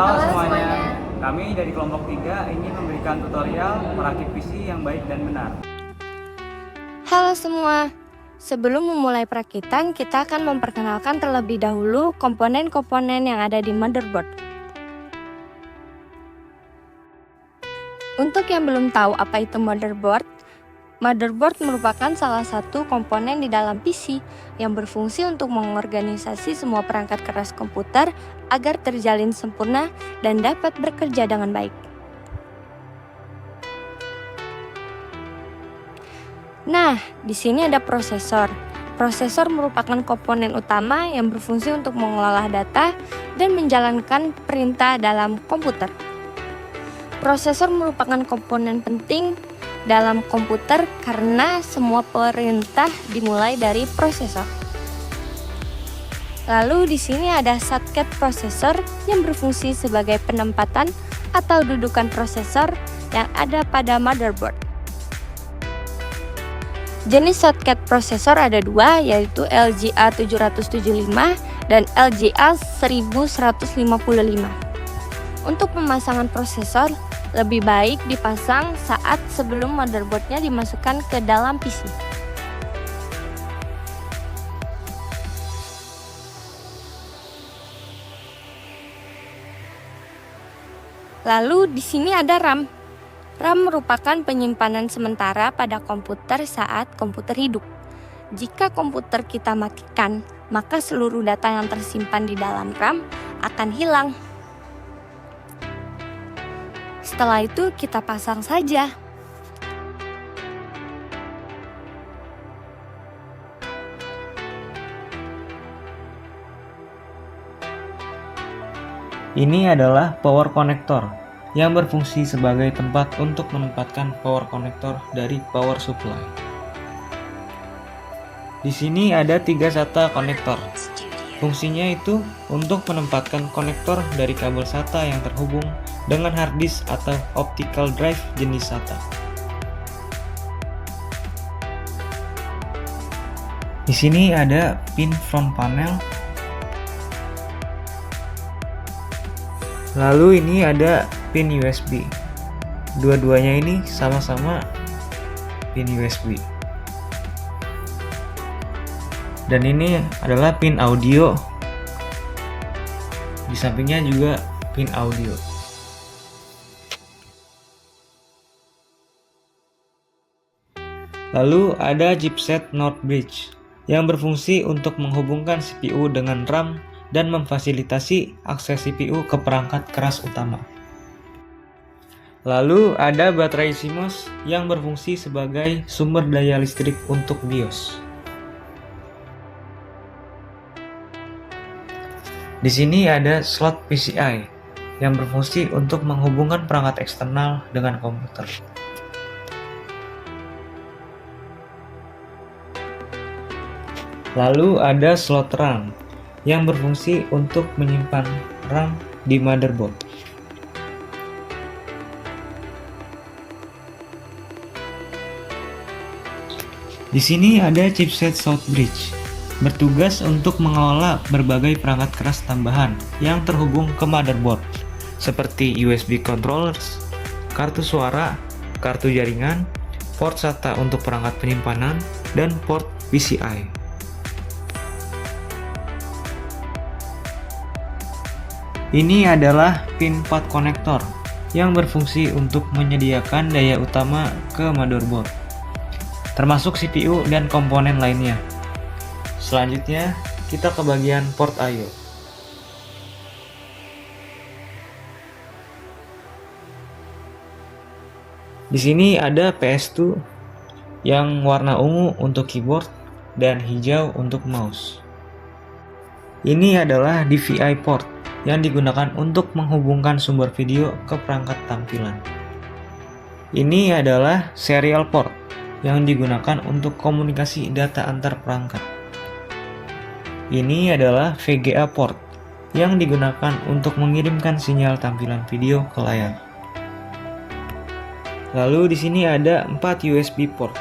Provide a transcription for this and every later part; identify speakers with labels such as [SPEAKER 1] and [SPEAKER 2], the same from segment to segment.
[SPEAKER 1] Halo semuanya, kami dari kelompok 3 ingin memberikan tutorial merakit PC yang baik dan benar.
[SPEAKER 2] Halo semua, sebelum memulai perakitan, kita akan memperkenalkan terlebih dahulu komponen-komponen yang ada di motherboard. Untuk yang belum tahu apa itu motherboard, motherboard merupakan salah satu komponen di dalam PC yang berfungsi untuk mengorganisasi semua perangkat keras komputer agar terjalin sempurna dan dapat bekerja dengan baik. Nah, di sini ada prosesor. Prosesor merupakan komponen utama yang berfungsi untuk mengolah data dan menjalankan perintah dalam komputer. Prosesor merupakan komponen penting dalam komputer karena semua perintah dimulai dari prosesor. Lalu di sini ada shortcut prosesor yang berfungsi sebagai penempatan atau dudukan prosesor yang ada pada motherboard. Jenis shortcut prosesor ada dua, yaitu LGA 775 dan LGA 1155. Untuk pemasangan prosesor, lebih baik dipasang saat sebelum motherboardnya dimasukkan ke dalam PC. Lalu di sini ada RAM. RAM merupakan penyimpanan sementara pada komputer saat komputer hidup. Jika komputer kita matikan, maka seluruh data yang tersimpan di dalam RAM akan hilang. Setelah itu kita pasang saja.
[SPEAKER 1] Ini adalah power connector yang berfungsi sebagai tempat untuk menempatkan power connector dari power supply. Di sini ada 3 SATA konektor. Fungsinya itu untuk menempatkan konektor dari kabel SATA yang terhubung dengan hard disk atau optical drive jenis SATA. Di sini ada pin front panel. Lalu ini ada pin USB. Dua-duanya ini sama-sama pin USB. Dan ini adalah pin audio. Di sampingnya juga pin audio. Lalu ada chipset North Bridge yang berfungsi untuk menghubungkan CPU dengan RAM dan memfasilitasi akses CPU ke perangkat keras utama. Lalu ada baterai CMOS yang berfungsi sebagai sumber daya listrik untuk BIOS. Di sini ada slot PCI yang berfungsi untuk menghubungkan perangkat eksternal dengan komputer. Lalu ada slot RAM yang berfungsi untuk menyimpan RAM di motherboard. Di sini ada chipset South Bridge, bertugas untuk mengelola berbagai perangkat keras tambahan yang terhubung ke motherboard, seperti USB controllers, kartu suara, kartu jaringan, port SATA untuk perangkat penyimpanan, dan port PCI. Ini adalah pin 4 konektor yang berfungsi untuk menyediakan daya utama ke motherboard, termasuk CPU dan komponen lainnya. Selanjutnya, kita ke bagian port I/O. Di sini ada PS2 yang warna ungu untuk keyboard dan hijau untuk mouse. Ini adalah DVI port yang digunakan untuk menghubungkan sumber video ke perangkat tampilan. Ini adalah serial port yang digunakan untuk komunikasi data antar perangkat. Ini adalah VGA port yang digunakan untuk mengirimkan sinyal tampilan video ke layar. Lalu di sini ada 4 USB port.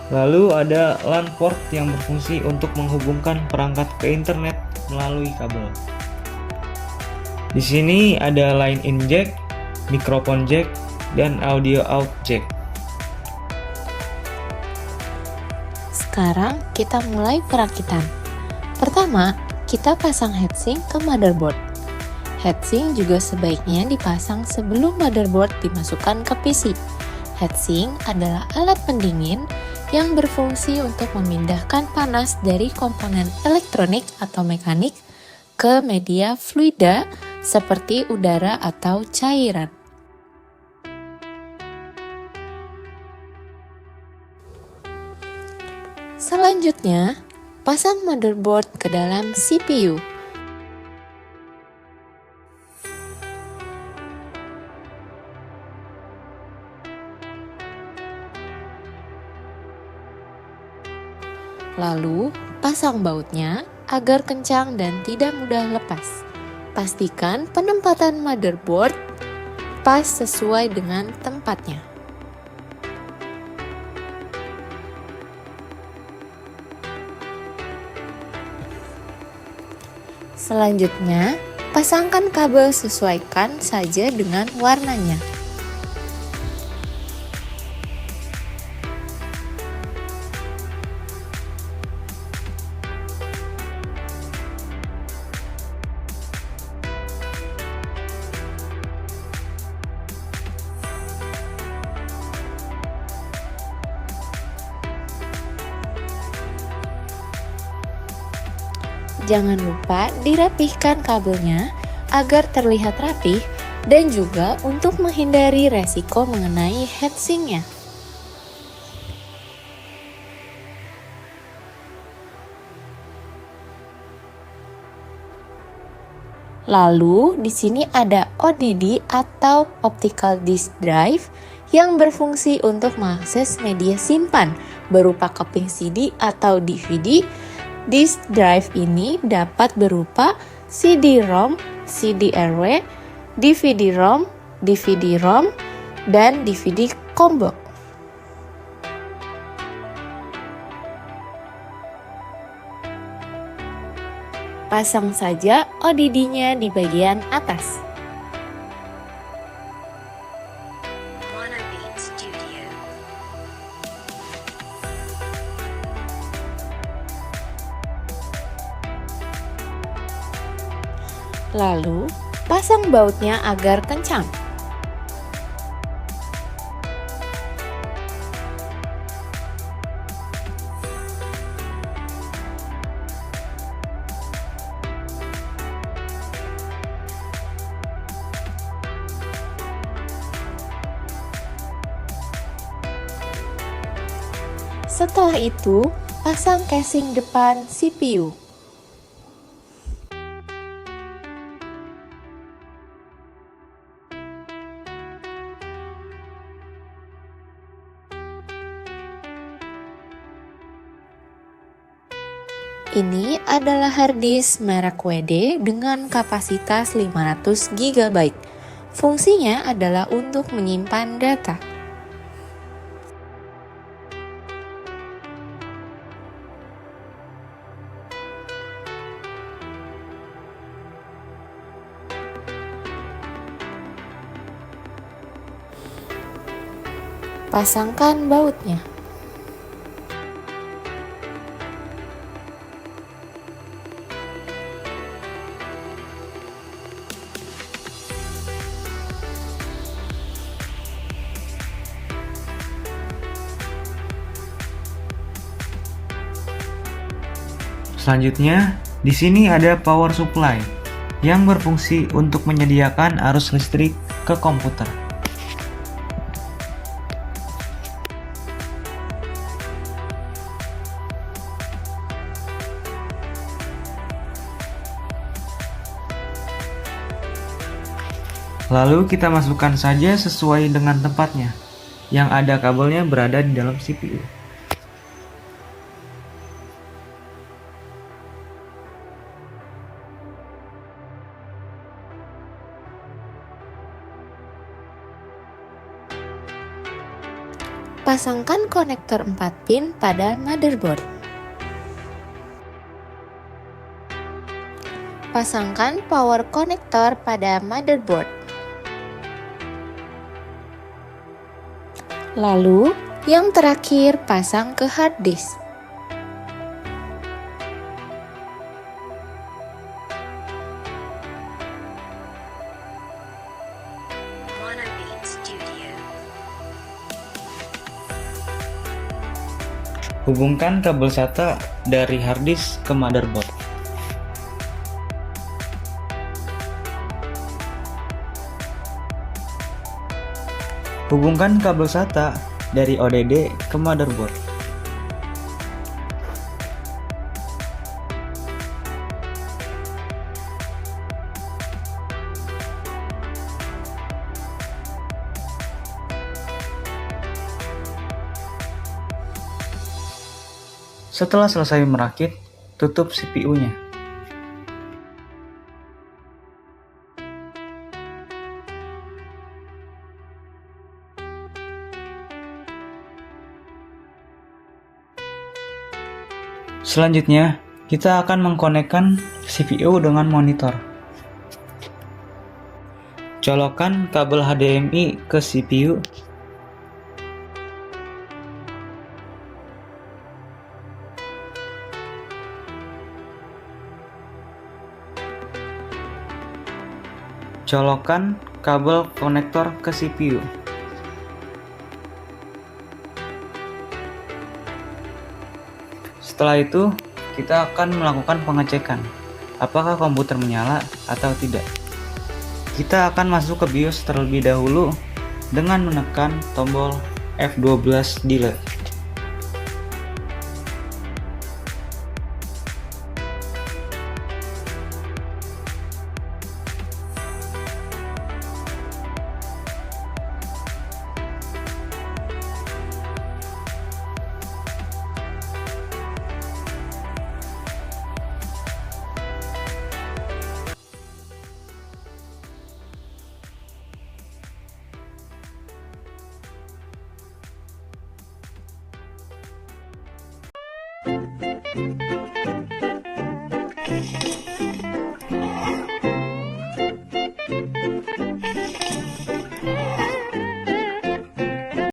[SPEAKER 1] Lalu ada LAN port yang berfungsi untuk menghubungkan perangkat ke internet melalui kabel. Di sini ada line in jack, microphone jack, dan audio out jack.
[SPEAKER 3] Sekarang kita mulai perakitan. Pertama, kita pasang heatsink ke motherboard. Heatsink juga sebaiknya dipasang sebelum motherboard dimasukkan ke PC. Heatsink adalah alat pendingin yang berfungsi untuk memindahkan panas dari komponen elektronik atau mekanik ke media fluida seperti udara atau cairan. Selanjutnya, pasang motherboard ke dalam CPU. Lalu, pasang bautnya agar kencang dan tidak mudah lepas. Pastikan penempatan motherboard pas sesuai dengan tempatnya. Selanjutnya, pasangkan kabel, sesuaikan saja dengan warnanya. Jangan lupa dirapihkan kabelnya agar terlihat rapih dan juga untuk menghindari resiko mengenai heatsinknya. Lalu di sini ada ODD atau Optical Disk Drive yang berfungsi untuk mengakses media simpan berupa keping CD atau DVD. Disk drive ini dapat berupa CD-ROM, CD-RW, DVD-ROM, DVD-ROM, dan DVD combo. Pasang saja ODD-nya di bagian atas. Lalu, pasang bautnya agar kencang. Setelah itu, pasang casing depan CPU. Ini adalah harddisk merek WD dengan kapasitas 500 GB. Fungsinya adalah untuk menyimpan data. Pasangkan bautnya.
[SPEAKER 1] Selanjutnya, di sini ada power supply yang berfungsi untuk menyediakan arus listrik ke komputer. Lalu kita masukkan saja sesuai dengan tempatnya, yang ada kabelnya berada di dalam CPU.
[SPEAKER 3] Pasangkan konektor 4 pin pada motherboard. Pasangkan power konektor pada motherboard. Lalu, yang terakhir pasang ke hard disk.
[SPEAKER 1] Hubungkan kabel SATA dari hard disk ke motherboard. Hubungkan kabel SATA dari ODD ke motherboard. Setelah selesai merakit, tutup CPU-nya. Selanjutnya, kita akan mengkonekkan CPU dengan monitor. Colokkan kabel HDMI ke CPU. Colokkan kabel konektor ke CPU. Setelah itu, kita akan melakukan pengecekan apakah komputer menyala atau tidak. Kita akan masuk ke BIOS terlebih dahulu dengan menekan tombol F12 delete.